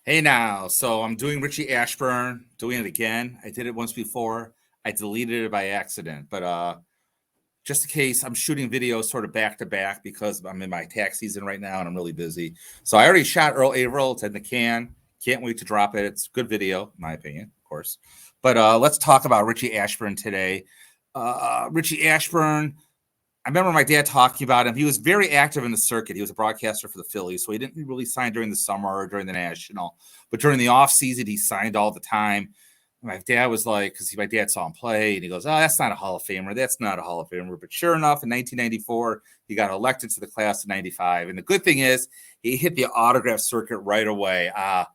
Hey now, so I'm doing Richie Ashburn, doing it again. I did it once before. I deleted it by accident, but just in case, I'm shooting videos sort of back to back because I'm in my tax season right now and I'm really busy. So I already shot Earl Averill. It's in the can. Can't wait to drop it. It's a good video, in my opinion, of course. But let's talk about Richie Ashburn today. Richie Ashburn, I remember my dad talking about him. He was very active in the circuit. He was a broadcaster for the Phillies, so he didn't really sign during the summer or during the National. But during the off season, he signed all the time. My dad was like, because my dad saw him play, and he goes, "Oh, that's not a Hall of Famer. That's not a Hall of Famer." But sure enough, in 1994, he got elected to the class of '95. And the good thing is, he hit the autograph circuit right away. I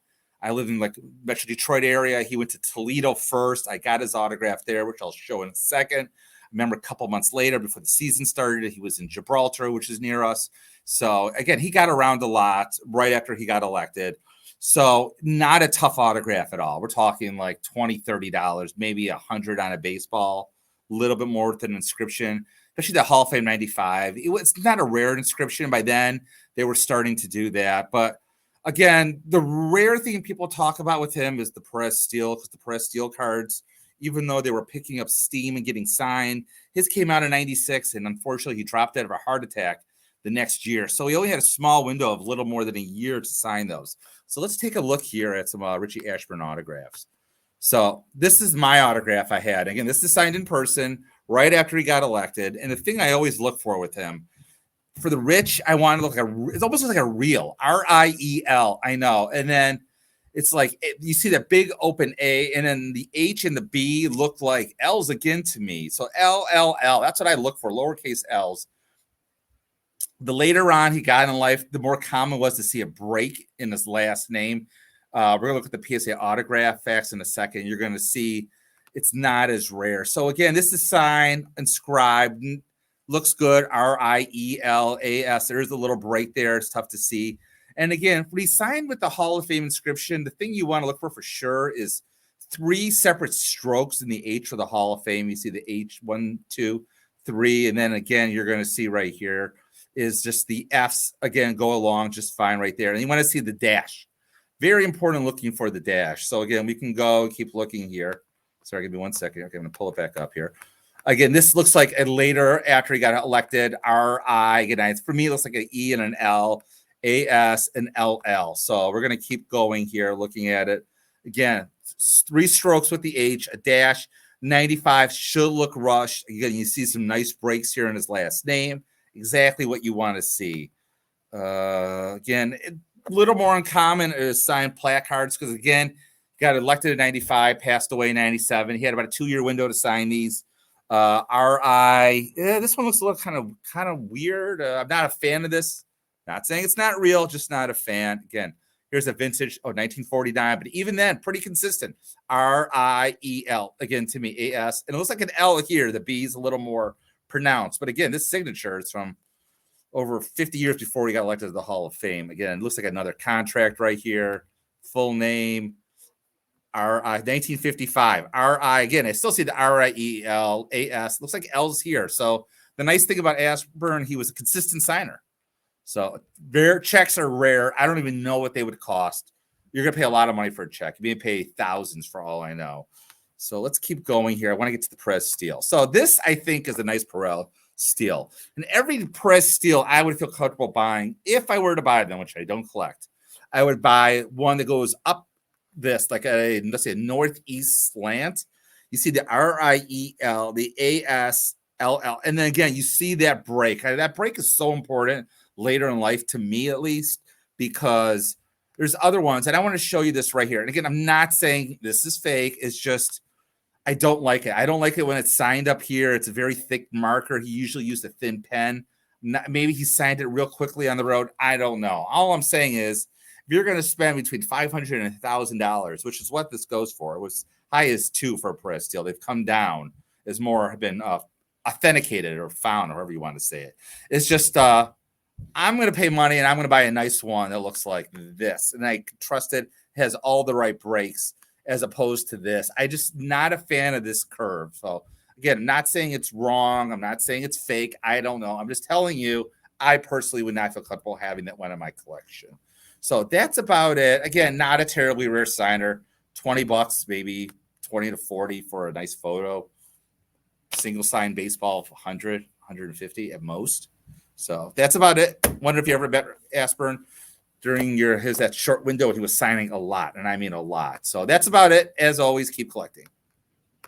live in like Metro Detroit area. He went to Toledo first. I got his autograph there, which I'll show in a second. Remember, a couple months later, before the season started, he was in Gibraltar, which is near us. So again, he got around a lot right after he got elected. So not a tough autograph at all. We're talking like $20, $30, maybe $100 on a baseball, a little bit more with an inscription, especially the Hall of Fame 95. It's not a rare inscription. By then, they were starting to do that. But again, the rare thing people talk about with him is the Perez Steele, because the Perez Steele cards, even though they were picking up steam and getting signed, his came out in 96, and unfortunately, he dropped out of a heart attack the next year. So he only had a small window of a little more than a year to sign those. So let's take a look here at some Richie Ashburn autographs. So this is my autograph I had. Again, this is signed in person right after he got elected. And the thing I always look for with him, for the rich, I want to look like it's almost like a real RIEL. I know. And then it's like you see that big open A, and then the H and the B look like L's again to me. So LLL, that's what I look for, lowercase L's. The later on he got in life, the more common was to see a break in his last name. We're going to look at the PSA autograph facts in a second. You're going to see it's not as rare. So again, this is signed, inscribed, looks good, RIELAS. There is a little break there. It's tough to see. And again, when he signed with the Hall of Fame inscription, the thing you want to look for sure is 3 separate strokes in the H for the Hall of Fame. You see the H, 1, 2, 3. And then again, you're going to see right here is just the F's, again, go along just fine right there. And you want to see the dash. Very important looking for the dash. So again, we can go keep looking here. Sorry, give me 1 second. Okay, I'm going to pull it back up here. Again, this looks like a later after he got elected, R-I. For me, it looks like an E and an L, A-S and L-L. So we're going to keep going here, looking at it. Again, 3 strokes with the H, a dash. 95 should look rushed. Again, you see some nice breaks here in his last name. Exactly what you want to see. Again, a little more uncommon is signed placards because, again, got elected in 95, passed away in 97. He had about a 2-year window to sign these. This one looks a little kind of weird. I'm not a fan of this. Not saying it's not real, just not a fan. Again, here's a vintage, 1949, but even then, pretty consistent. RIEL, again, to me, AS. And it looks like an L here. The B is a little more pronounced. But again, this signature is from over 50 years before he got elected to the Hall of Fame. Again, it looks like another contract right here. Full name, R.I. 1955. R.I. Again, I still see the R-I-E-L, A-S. Looks like L's here. So the nice thing about Ashburn, he was a consistent signer. So their checks are rare. I don't even know what they would cost. You're going to pay a lot of money for a check. You may pay thousands for all I know. So let's keep going here. I want to get to the Perez Steele. So this, I think, is a nice Perez Steele. And every Perez Steele I would feel comfortable buying, if I were to buy them, which I don't collect, I would buy one that goes up this, like let's say a northeast slant. You see the R-I-E-L, the A-S-L-L. And then again, you see that break. That break is so important later in life, to me at least, because there's other ones. And I want to show you this right here. And again, I'm not saying this is fake. It's just, I don't like it. I don't like it when it's signed up here. It's a very thick marker. He usually used a thin pen. Maybe he signed it real quickly on the road. I don't know. All I'm saying is, if you're going to spend between $500 and $1,000, which is what this goes for, it was high as $2 for a Perez Steele. They've come down as more have been authenticated or found, or however you want to say it. It's just, I'm going to pay money and I'm going to buy a nice one that looks like this. And I trust it has all the right breaks as opposed to this. I just not a fan of this curve. So again, I'm not saying it's wrong. I'm not saying it's fake. I don't know. I'm just telling you, I personally would not feel comfortable having that one in my collection. So that's about it. Again, not a terribly rare signer. $20, maybe 20 to 40 for a nice photo. Single sign baseball, 100, 150 at most. So that's about it. Wonder if you ever met Ashburn during that short window. He was signing a lot, and I mean a lot. So that's about it. As always, keep collecting.